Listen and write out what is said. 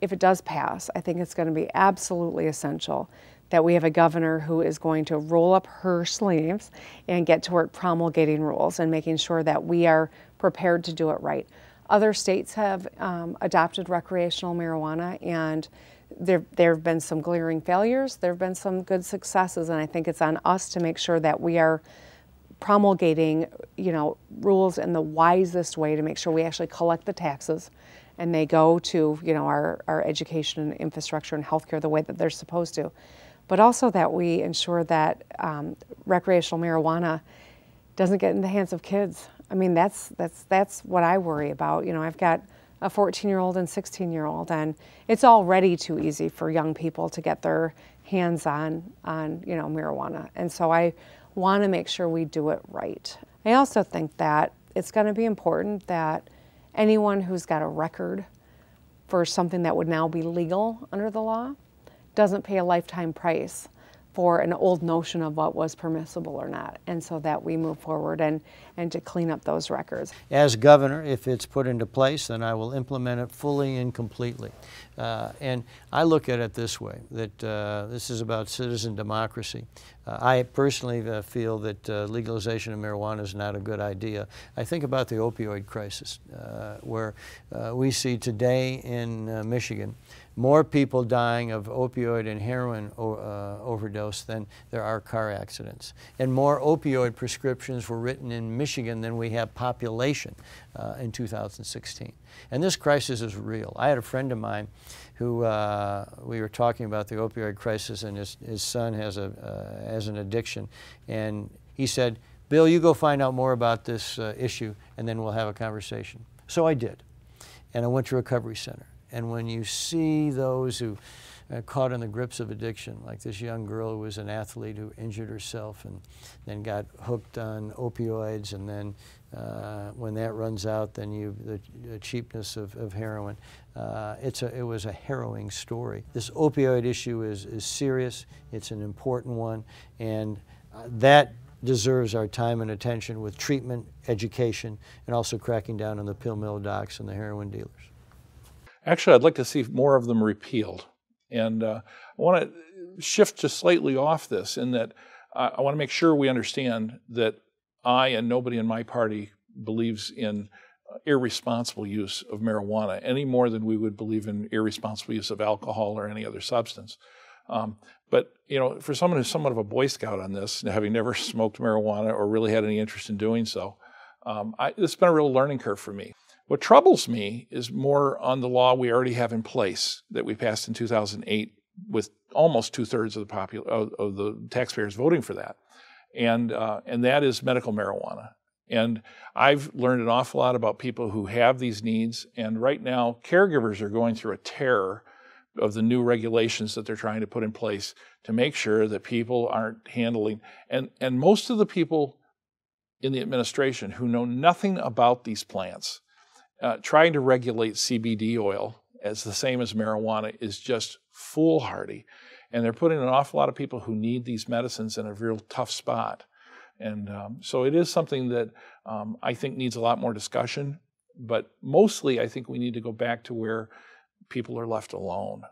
if it does pass, I think it's going to be absolutely essential that we have a governor who is going to roll up her sleeves and get to work promulgating rules and making sure that we are prepared to do it right. Other states have adopted recreational marijuana, and there have been some glaring failures. There have been some good successes, and I think it's on us to make sure that we are promulgating, rules in the wisest way to make sure we actually collect the taxes and they go to, our education and infrastructure and healthcare the way that they're supposed to. But also that we ensure that recreational marijuana doesn't get in the hands of kids. I mean, that's what I worry about. I've got a 14-year-old and 16-year-old, and it's already too easy for young people to get their hands on marijuana. And so I want to make sure we do it right. I also think that it's going to be important that anyone who's got a record for something that would now be legal under the law doesn't pay a lifetime price for an old notion of what was permissible or not, and so that we move forward and to clean up those records. As governor, if it's put into place, then I will implement it fully and completely. And I look at it this way, that this is about citizen democracy. I personally feel that legalization of marijuana is not a good idea. I think about the opioid crisis, where we see today in Michigan more people dying of opioid and heroin overdose than there are car accidents. And more opioid prescriptions were written in Michigan than we have population in 2016. And this crisis is real. I had a friend of mine who we were talking about the opioid crisis, and his son has an addiction. And he said, "Bill, you go find out more about this issue, and then we'll have a conversation." So I did. And I went to a recovery center. And when you see those who are caught in the grips of addiction, like this young girl who was an athlete who injured herself and then got hooked on opioids, and then when that runs out, then the cheapness of heroin. It was a harrowing story. This opioid issue is serious. It's an important one, and that deserves our time and attention with treatment, education, and also cracking down on the pill mill docs and the heroin dealers. Actually, I'd like to see more of them repealed. And I want to shift just slightly off this in that I want to make sure we understand that I and nobody in my party believes in irresponsible use of marijuana any more than we would believe in irresponsible use of alcohol or any other substance. But, for someone who's somewhat of a Boy Scout on this, having never smoked marijuana or really had any interest in doing so, it's been a real learning curve for me. What troubles me is more on the law we already have in place that we passed in 2008 with almost 2/3 of the taxpayers voting for that. And that is medical marijuana. And I've learned an awful lot about people who have these needs. And right now, caregivers are going through a terror of the new regulations that they're trying to put in place to make sure that people aren't handling. And most of the people in the administration who know nothing about these plants, trying to regulate CBD oil as the same as marijuana is just foolhardy. And they're putting an awful lot of people who need these medicines in a real tough spot. And so it is something that I think needs a lot more discussion. But mostly, I think we need to go back to where people are left alone.